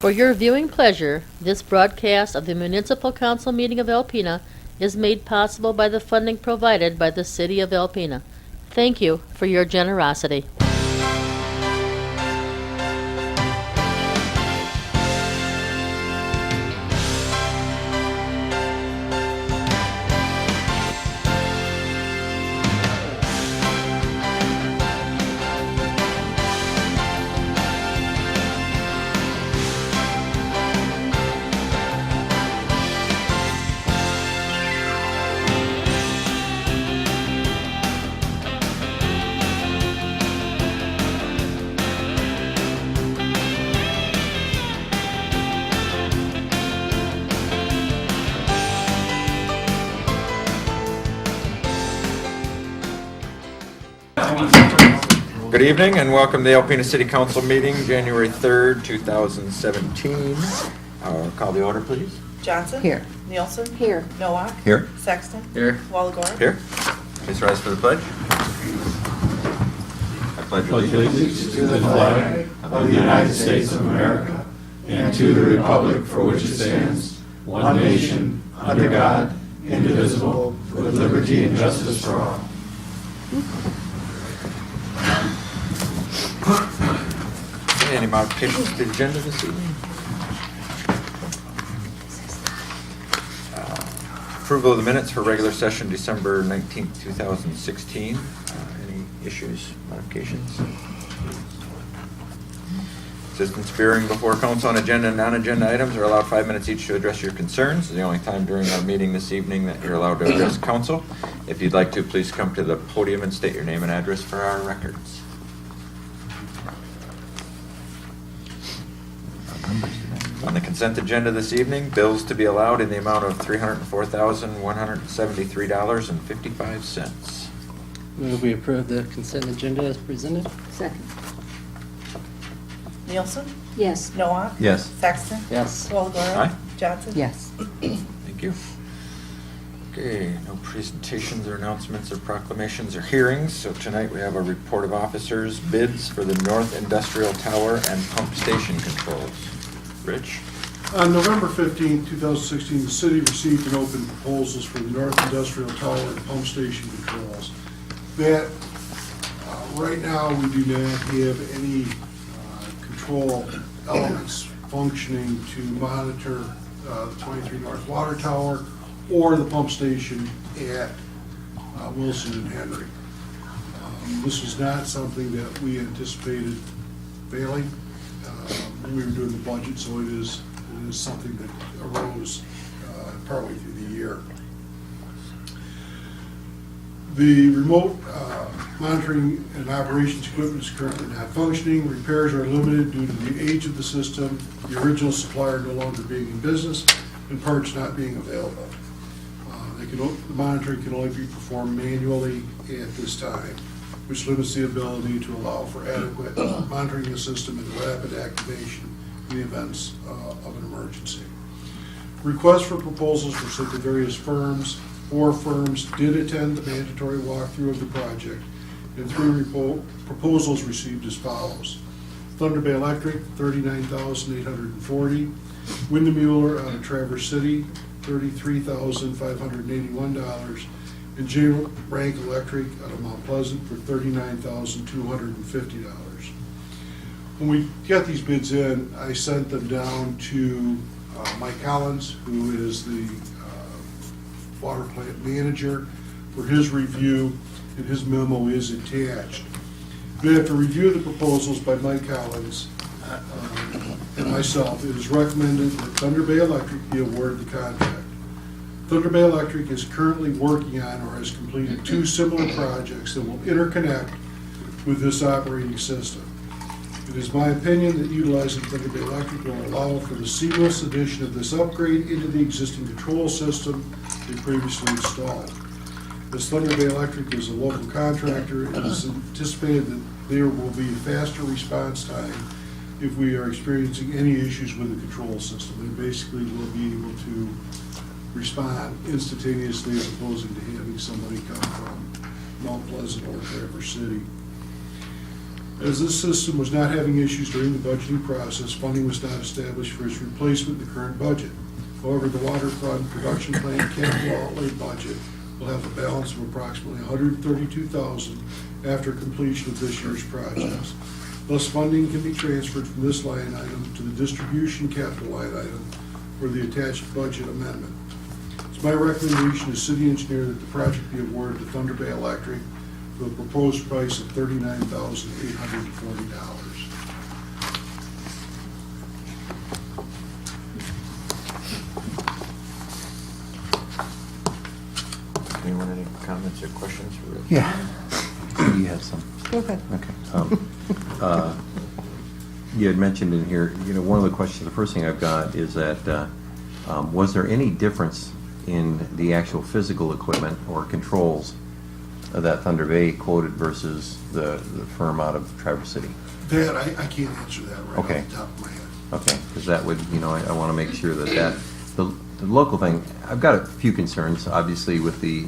For your viewing pleasure, this broadcast of the Municipal Council meeting of Alpena is made possible by the funding provided by the City of Alpena. Thank you for your generosity. Good evening and welcome to the Alpena City Council meeting, January 3rd, 2017. Call the order, please. Johnson? Here. Nielsen? Here. Nowak? Here. Sexton? Here. Walagora? Here. Please rise for the pledge. I pledge allegiance to the flag of the United States of America and to the republic for which it stands, one nation, under God, indivisible, with liberty and justice for all. Any modifications to the agenda this evening? Approval of the minutes for regular session December 19th, 2016. Any issues, modifications? Citizens appearing before council on agenda and non-agenda items are allowed 5 minutes each to address your concerns. It's the only time during our meeting this evening that you're allowed to address council. If you'd like to, please come to the podium and state your name and address for our records. On the consent agenda this evening, bills to be allowed in the amount of $304,173.55. Move we approve the consent agenda as presented. Second. Nielsen? Yes. Nowak? Yes. Sexton? Yes. Walagora? Aye. Johnson? Yes. Thank you. Okay, no presentations or announcements or proclamations or hearings. So tonight we have a report of officers, bids for the North Industrial Tower and Pump Station Controls. Rich? On November 15, 2016, the city received and opened proposals for the North Industrial Tower and Pump Station Controls. That, right now, we do not have any control elements functioning to monitor the 23 North Water Tower or the pump station at Wilson and Henry. This was not something that we anticipated failing. We were doing the budget, so it is something that arose partway through the year. The remote monitoring and operations equipment is currently not functioning. Repairs are limited due to the age of the system, the original supplier no longer being in business, and parts not being available. The monitoring can only be performed manually at this time, which limits the ability to allow for adequate monitoring of the system and rapid activation in the events of an emergency. Requests for proposals were sent to various firms. 4 firms did attend the mandatory walkthrough of the project, and 3 proposals received as follows. Thunder Bay Electric, $39,840. Windmuller out of Traverse City, $33,581. And J. Rank Electric out of Mount Pleasant for $39,250. When we got these bids in, I sent them down to Mike Collins, who is the water plant manager, for his review, and his memo is attached. But after review of the proposals by Mike Collins and myself, it is recommended that Thunder Bay Electric be awarded the contract. Thunder Bay Electric is currently working on or has completed 2 similar projects that will interconnect with this operating system. It is my opinion that utilizing Thunder Bay Electric will allow for the seamless addition of this upgrade into the existing control system they previously installed. As Thunder Bay Electric is a local contractor, it is anticipated that there will be a faster response time if we are experiencing any issues with the control system. They basically will be able to respond instantaneously as opposed to having somebody come from Mount Pleasant or Traverse City. As this system was not having issues during the budgeting process, funding was not established for its replacement in the current budget. However, the waterfront production plant capital outlay budget will have a balance of approximately $132,000 after completion of this year's projects. Thus, funding can be transferred from this line item to the distribution capital line item for the attached budget amendment. It's my recommendation as city engineer that the project be awarded to Thunder Bay Electric for the proposed price of $39,840. Anyone, any comments or questions for Rich? Yeah. You had some. Go ahead. Okay. You had mentioned in here, one of the questions, the first thing I've got is that, was there any difference in the actual physical equipment or controls that Thunder Bay quoted versus the firm out of Traverse City? That, I can't answer that right Okay. off the top of my head. Okay, because that would, I want to make sure that the local thing, I've got a few concerns, obviously, with the,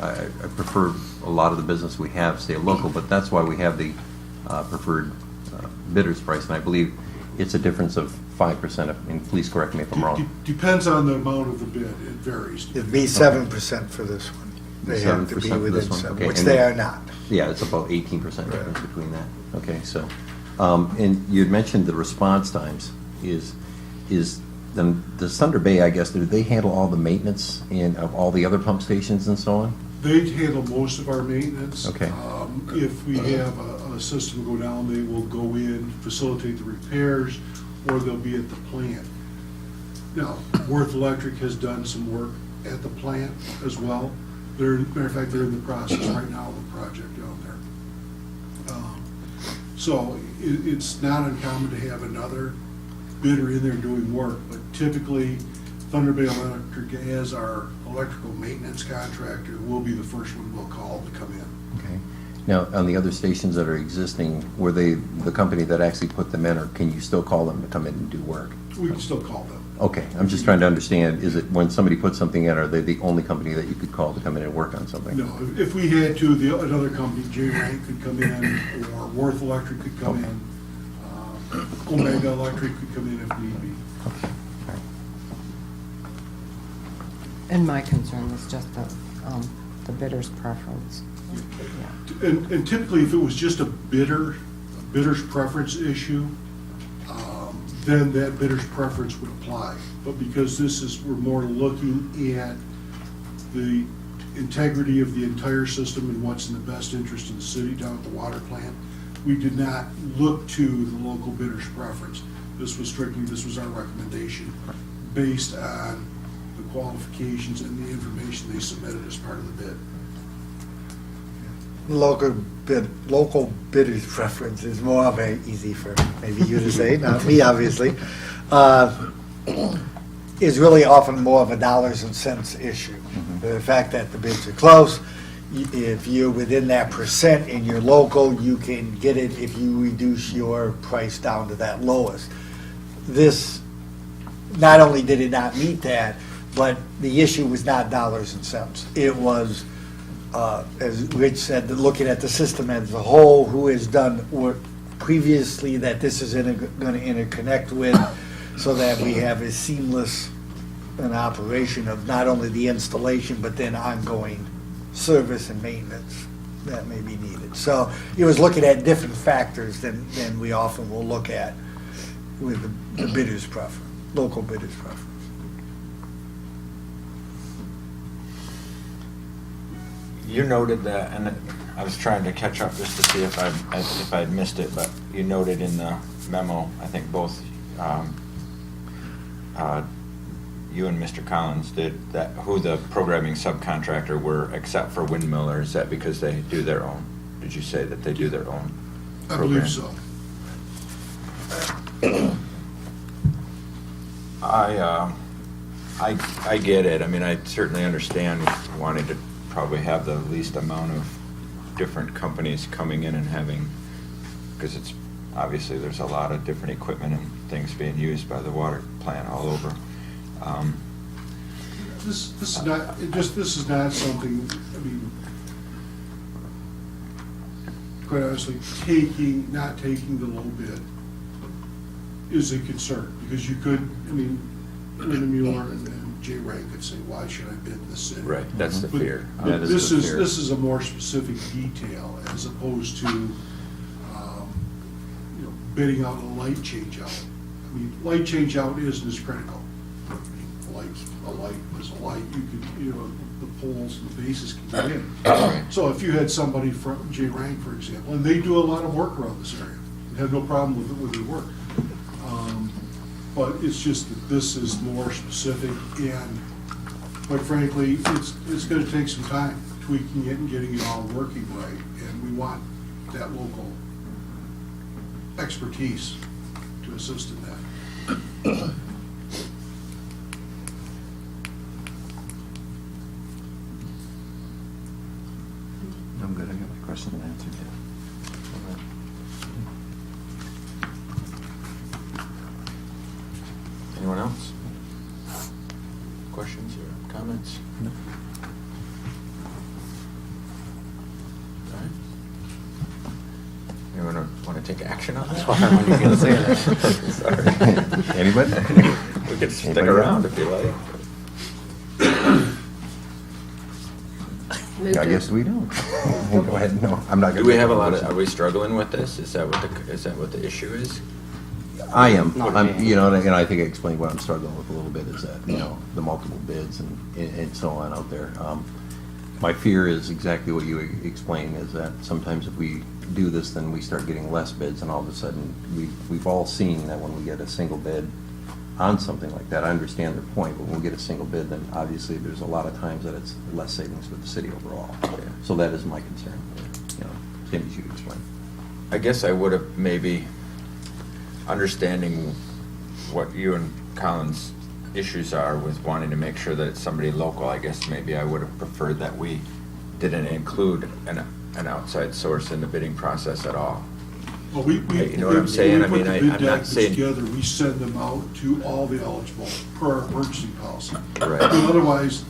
I prefer a lot of the business we have stay local, but that's why we have the preferred bidder's price, and I believe it's a difference of 5%, and please correct me if I'm wrong. Depends on the amount of the bid, it varies. It'd be 7% for this one. They have to be 7% for within this one? 7, Okay, which and they then- are not. Yeah, it's about 18% difference between that. Okay, so, and you had mentioned the response times. Does Thunder Bay, I guess, do they handle all the maintenance of all the other pump stations and so on? They handle most of our maintenance. Okay. If we have a system go down, they will go in, facilitate the repairs, or they'll be at the plant. Now, Worth Electric has done some work at the plant as well. Matter of fact, they're in the process right now of a project down there. So it's not uncommon to have another bidder in there doing work, but typically Thunder Bay Electric, as our electrical maintenance contractor, will be the first one we'll call to come in. Okay. Now, on the other stations that are existing, were they the company that actually put them in, or can you still call them to come in and do work? We can still call them. Okay, I'm just trying to understand, is it when somebody puts something in, are they the only company that you could call to come in and work on something? No, if we had to, another company, J. Rank could come in, or Worth Electric could come in. Omega Electric could come in if need be. Okay, all right. And my concern was just the bidder's preference. Yeah. And typically, if it was just a bidder's preference issue, then that bidder's preference would apply. But because we're more looking at the integrity of the entire system and what's in the best interest of the city down at the water plant, we did not look to the local bidder's preference. This was our recommendation based on the qualifications and the information they submitted as part of the bid. Local bidder's preference is more of a, easy for maybe you to say, not me, obviously, is really often more of a dollars and cents issue. The fact that the bids are close, if you're within that percent in your local, you can get it if you reduce your price down to that lowest. This, not only did it not meet that, but the issue was not dollars and cents. It was, as Rich said, looking at the system as a whole, who has done work previously that this is going to interconnect with, so that we have a seamless an operation of not only the installation, but then ongoing service and maintenance that may be needed. So it was looking at different factors than we often will look at with the bidder's preference, local bidder's preference. You noted that, and I was trying to catch up just to see if I'd missed it, but you noted in the memo, I think both you and Mr. Collins did, that who the programming subcontractor were except for Windmill, or is that because they do their own? Did you say that they do their own I program? believe so. I get it. I mean, I certainly understand wanting to probably have the least amount of different companies coming in and having, because it's, obviously there's a lot of different equipment and things being used by the water plant all over. This is not something, I mean, quite honestly, not taking the low bid is a concern, because you could, I mean, Linda Mueller and Jay Rank could say, why should I bid this in? Right, that's the But fear. That is This the is, fear. this is a more specific detail as opposed to, bidding out a light change out. I mean, light change out isn't as critical. I mean, a light is a light, you could, the poles and the bases can get in. Right. So if you had somebody from J Rank, for example, and they do a lot of work around this area, and have no problem with their work. But it's just that this is more specific, and quite frankly, it's gonna take some time tweaking it and getting it all working right, and we want that local expertise to assist in that. I'm good, I got my question answered. Anyone else? Questions or comments? All right. Anyone want to take action on this? I knew you were gonna say that. Sorry. Anybody? We could stick Anybody around else? if you like. Move I to- guess we don't. Go ahead, no, I'm not gonna. Do we have a make lot of, motion. are we struggling with this? Is that what the issue is? I am, Not I'm, me. and I think I explained what I'm struggling with a little bit, is that, the multiple bids and so on out there. My fear is exactly what you explained, is that sometimes if we do this, then we start getting less bids, and all of a sudden, we've all seen that when we get a single bid on something like that, I understand their point, but when we get a single bid, then obviously there's a lot of times that it's less savings for the city overall. So that is my concern, same as you explained. I guess I would have maybe, understanding what you and Colin's issues are with wanting to make sure that it's somebody local, I guess maybe I would have preferred that we didn't include an outside source in the bidding process at all. Well, we, You know what I'm saying? I mean, when we put the I'm bid not documents saying- together, we send them out to all the eligible per our purchasing policy. Right. And otherwise,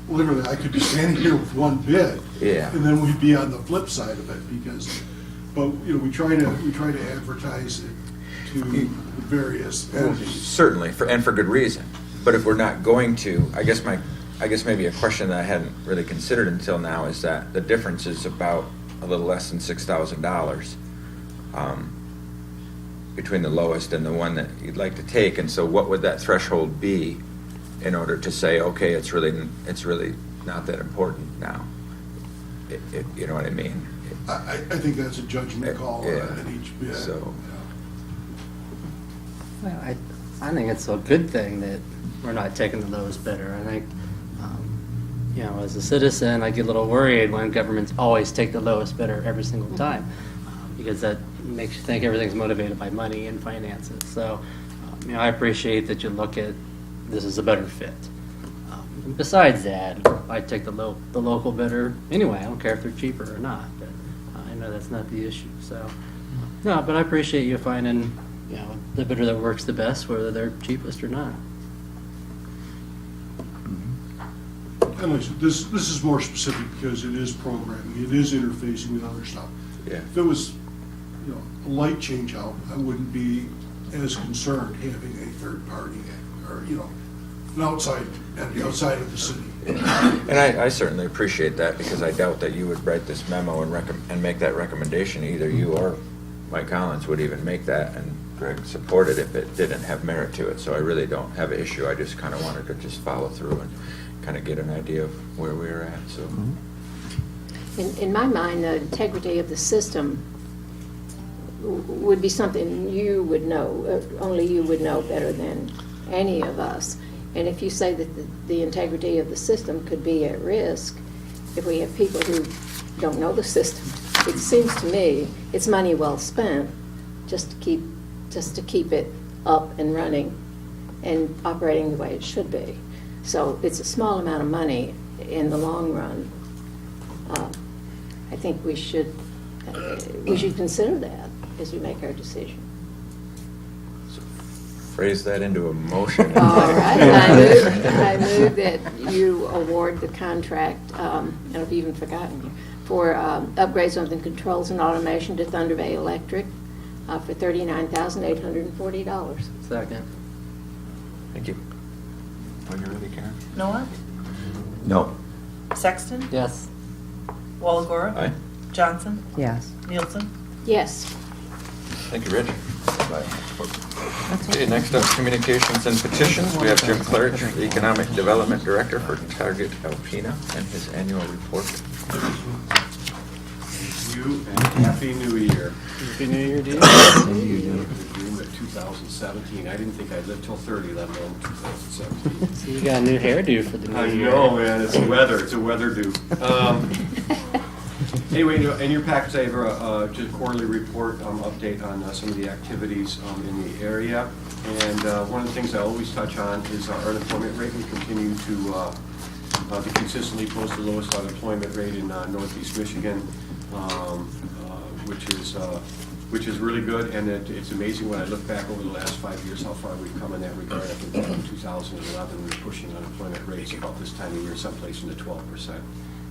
literally, I could be standing here with one bid. Yeah. And then we'd be on the flip side of it, because, but, we try to advertise it to the various entities. Certainly, and for good reason. But if we're not going to, I guess maybe a question that I hadn't really considered until now is that the difference is about a little less than $6,000 between the lowest and the one that you'd like to take. And so what would that threshold be in order to say, okay, it's really not that important now? You know what I mean? I think that's a judgment call Yeah. on each bid. So- Well, I think it's a good thing that we're not taking the lowest bidder. I think, as a citizen, I get a little worried when governments always take the lowest bidder every single time, because that makes you think everything's motivated by money and finances. So, I appreciate that you look at this as a better fit. Besides that, I take the local bidder anyway. I don't care if they're cheaper or not, but I know that's not the issue. So, no, but I appreciate you finding, the bidder that works the best, whether they're cheapest or not. And like I said, this is more specific because it is programming, it is interfacing with other stuff. Yeah. If it was, a light change out, I wouldn't be as concerned having a third party or, an outside of the city. And I certainly appreciate that, because I doubt that you would write this memo and make that recommendation. Either you or Mike Collins would even make that, and Greg supported if it didn't have merit to it. So I really don't have an issue. I just kind of wanted to just follow through and kind of get an idea of where we were at, so. In my mind, the integrity of the system would be something you would know, only you would know better than any of us. And if you say that the integrity of the system could be at risk, if we have people who don't know the system, it seems to me it's money well spent just to keep it up and running and operating the way it should be. So it's a small amount of money in the long run. I think we should consider that as we make our decision. Phrase that into a motion. All right, I move that you award the contract, and I've even forgotten you, for upgrades on the controls and automation to Thunder Bay Electric for $39,840. Second. Thank you. When you're ready, Karen. Noah? No. Sexton? Yes. Walagora? Aye. Johnson? Yes. Nielsen? Yes. Thank you, Rich. That's Okay, next up, communications and petitions. We have Jim Klarich, Economic Development Director for Target Alpena, and his annual report. Thank you, and Happy New Year. Happy New Year to you. June of 2017. I didn't think I'd live till 30, let alone 2017. So you got a new hairdo for the new I year. know, man, it's weather, it's a weather do. Anyway, in your package, I have just a quarterly report update on some of the activities in the area. And one of the things I always touch on is our unemployment rate. We continue to consistently post the lowest unemployment rate in Northeast Michigan, which is really good. And it's amazing when I look back over the last 5 years how far we've come in that regard. I think in 2011 we were pushing unemployment rates about this time of year someplace in the 12%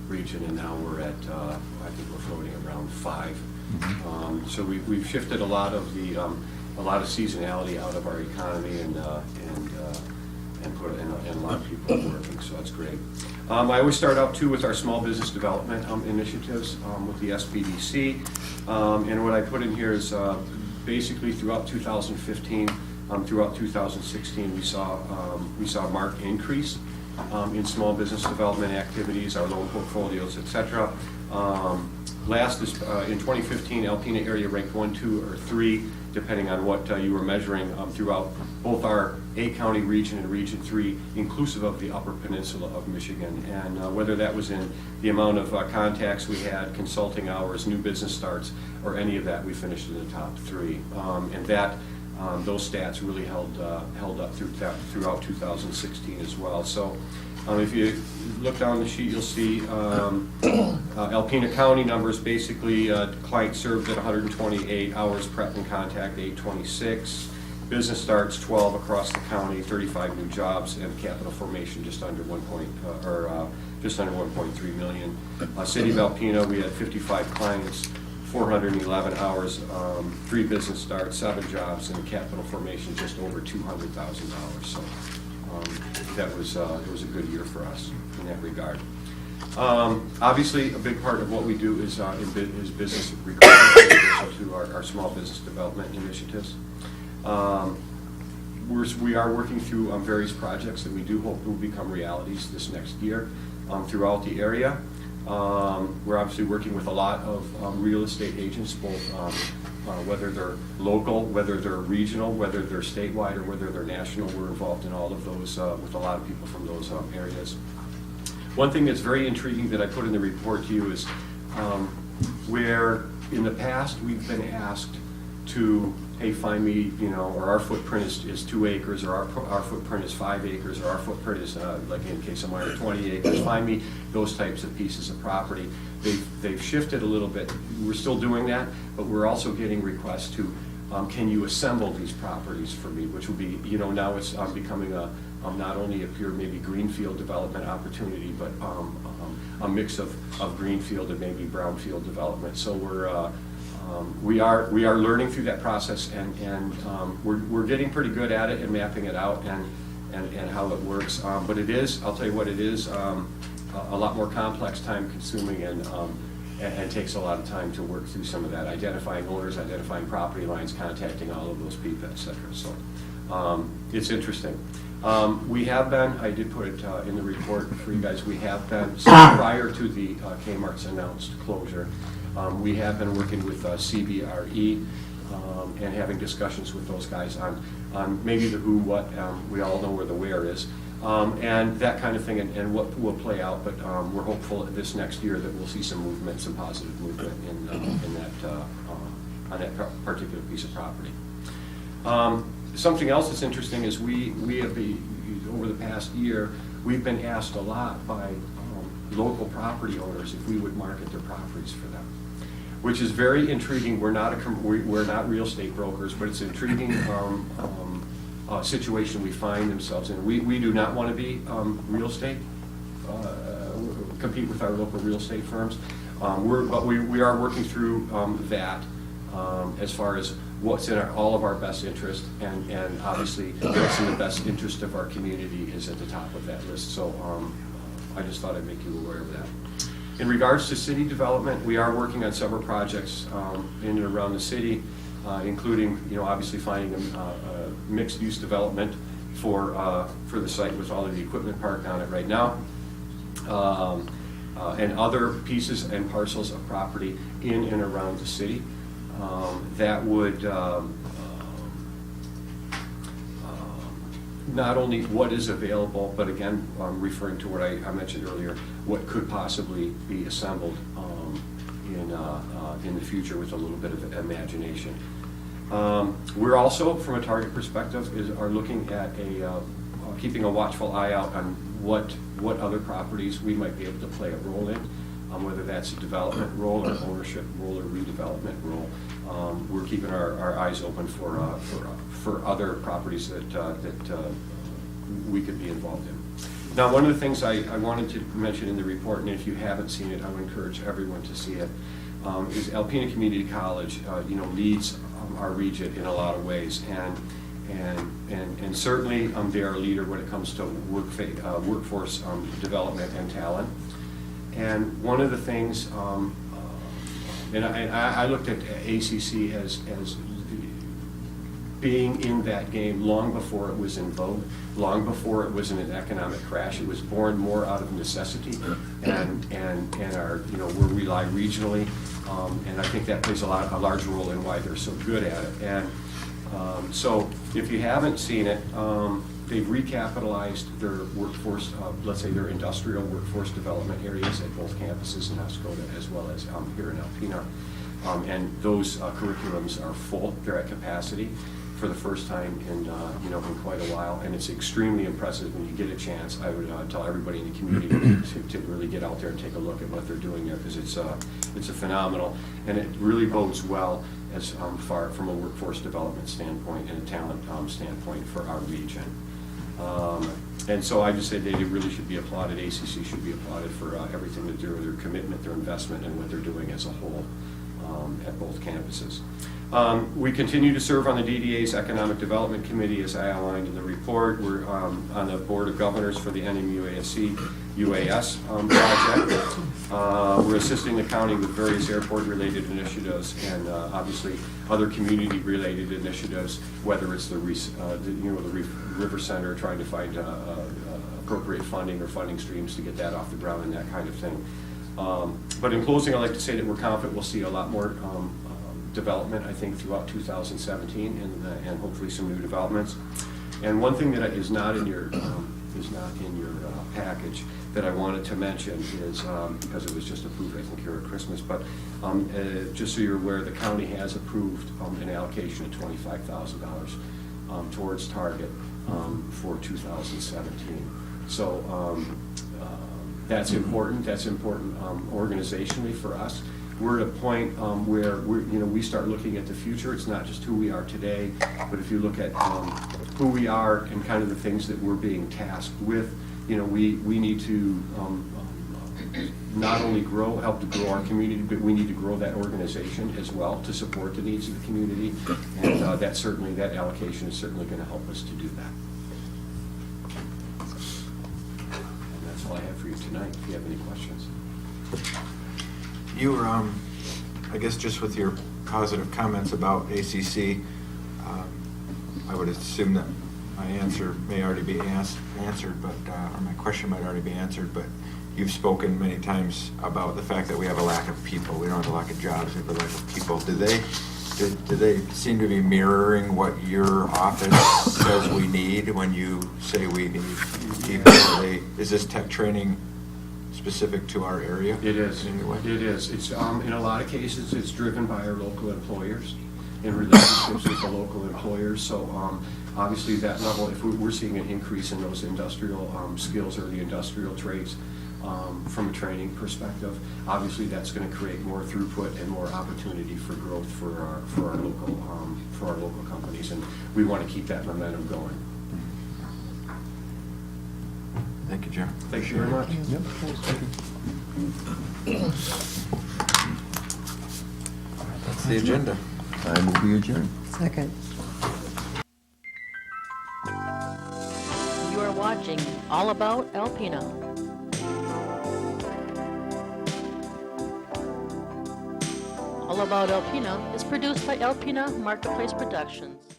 region, and now we're at I think we're floating around 5. So we've shifted a lot of seasonality out of our economy and put a lot of people are working, so that's great. I always start out too with our small business development initiatives with the SBDC, and what I put in here is basically throughout 2015, throughout 2016, we saw a marked increase in small business development activities, our loan portfolios, etc. In 2015, Alpena area ranked 1, 2, or 3, depending on what you were measuring, throughout both our 8-county region and Region 3, inclusive of the Upper Peninsula of Michigan. And whether that was in the amount of contacts we had, consulting hours, new business starts, or any of that, we finished in the top 3. And those stats really held up throughout 2016 as well. So if you look down the sheet, you'll see Alpena County numbers, basically clients served at 128 hours, prep and contact 826, business starts 12 across the county, 35 new jobs, and capital formation just under 1.3 million. City of Alpena, we had 55 clients, 411 hours, 3 business starts, 7 jobs, and capital formation just over $200,000. So it was a good year for us in that regard. Obviously, a big part of what we do is business recruitment to our small business development initiatives. We are working through various projects that we do hope will become realities this next year throughout the area. We're obviously working with a lot of real estate agents, both whether they're local, whether they're regional, whether they're statewide, or whether they're national. We're involved in all of those with a lot of people from those areas. One thing that's very intriguing that I put in the report to you is where in the past we've been asked to, hey, find me, or our footprint is 2 acres, or our footprint is 5 acres, or our footprint is, like in case I'm under 20 acres, find me those types of pieces of property. They've shifted a little bit. We're still doing that, but we're also getting requests to, can you assemble these properties for me, which will be, now it's becoming not only a pure maybe greenfield development opportunity, but a mix of greenfield and maybe brownfield development. So we are learning through that process, and we're getting pretty good at it and mapping it out and how it works. But it is, I'll tell you what, it is a lot more complex, time consuming, and takes a lot of time to work through some of that, identifying owners, identifying property lines, contacting all of those people, et cetera. So it's interesting. We have been, I did put it in the report for you guys, we have been, prior to the Kmart's announced closure, we have been working with CBRE and having discussions with those guys on maybe the who, what, we all know where the where is, and that kind of thing, and what will play out. But we're hopeful this next year that we'll see some movement, some positive movement in that on that particular piece of property. Something else that's interesting is we have over the past year, we've been asked a lot by local property owners if we would market their properties for them, which is very intriguing. We're not real estate brokers, but it's an intriguing situation we find themselves in. We do not want to be real estate, compete with our local real estate firms. But we are working through that as far as what's in all of our best interest, and obviously what's in the best interest of our community is at the top of that list. So I just thought I'd make you aware of that. In regards to city development, we are working on several projects in and around the city, including, obviously finding a mixed-use development for the site with all of the equipment parked on it right now, and other pieces and parcels of property in and around the city that would not only what is available, but again, referring to what I mentioned earlier, what could possibly be assembled in the future with a little bit of imagination. We're also, from a target perspective, are looking at keeping a watchful eye out on what other properties we might be able to play a role in, whether that's a development role or ownership role or redevelopment role. We're keeping our eyes open for other properties that we could be involved in. Now, one of the things I wanted to mention in the report, and if you haven't seen it, I would encourage everyone to see it, is Alpena Community College, leads our region in a lot of ways, and certainly they are a leader when it comes to workforce development and talent. And one of the things, and I looked at ACC as being in that game long before it was in vogue, long before it was in an economic crash. It was born more out of necessity and our, where we lie regionally, and I think that plays a large role in why they're so good at it. And so if you haven't seen it, they've recapitalized their workforce, let's say their industrial workforce development areas at both campuses in Escoda as well as here in Alpena. And those curriculums are full, they're at capacity for the first time in quite a while, and it's extremely impressive. When you get a chance, I would tell everybody in the community to really get out there and take a look at what they're doing there, because it's a phenomenal, and it really bodes well as far from a workforce development standpoint and a talent standpoint for our region. And so I just say they really should be applauded. ACC should be applauded for everything they do, their commitment, their investment, and what they're doing as a whole at both campuses. We continue to serve on the DDA's Economic Development Committee, as I outlined in the report. We're on the Board of Governors for the NMUASC UAS project. We're assisting the county with various airport-related initiatives and obviously other community-related initiatives, whether it's the River Center, trying to find appropriate funding or funding streams to get that off the ground and that kind of thing. But in closing, I'd like to say that we're confident we'll see a lot more development, I think, throughout 2017, and hopefully some new developments. And one thing that is not in your package that I wanted to mention is, because it was just approved, I think, here at Christmas, but just so you're aware, the county has approved an allocation of $25,000 towards target for 2017. So that's important. That's important organizationally for us. We're at a point where we start looking at the future. It's not just who we are today, but if you look at who we are and kind of the things that we're being tasked with, we need to not only help to grow our community, but we need to grow that organization as well to support the needs of the community. And that allocation is certainly going to help us to do that. And that's all I have for you tonight, if you have any questions. You were, I guess, just with your positive comments about ACC, I would assume that my answer may already be answered, but or my question might already be answered. But you've spoken many times about the fact that we have a lack of people. We don't have a lack of jobs. We have a lack of people. Do they seem to be mirroring what your office says we need when you say we need people? Is this tech training specific to our area? It is. In any way? It is. It's in a lot of cases it's driven by our local employers in relationships with the local employers. So obviously that level, if we're seeing an increase in those industrial skills or the industrial trades from a training perspective, obviously that's going to create more throughput and more opportunity for growth for our local companies, and we want to keep that momentum going. Thank you, Jim. Thank you very much. Thank you. the agenda. I will be adjourned. Second. You are watching All About Alpena. All About Alpena is produced by Alpena Marketplace Productions.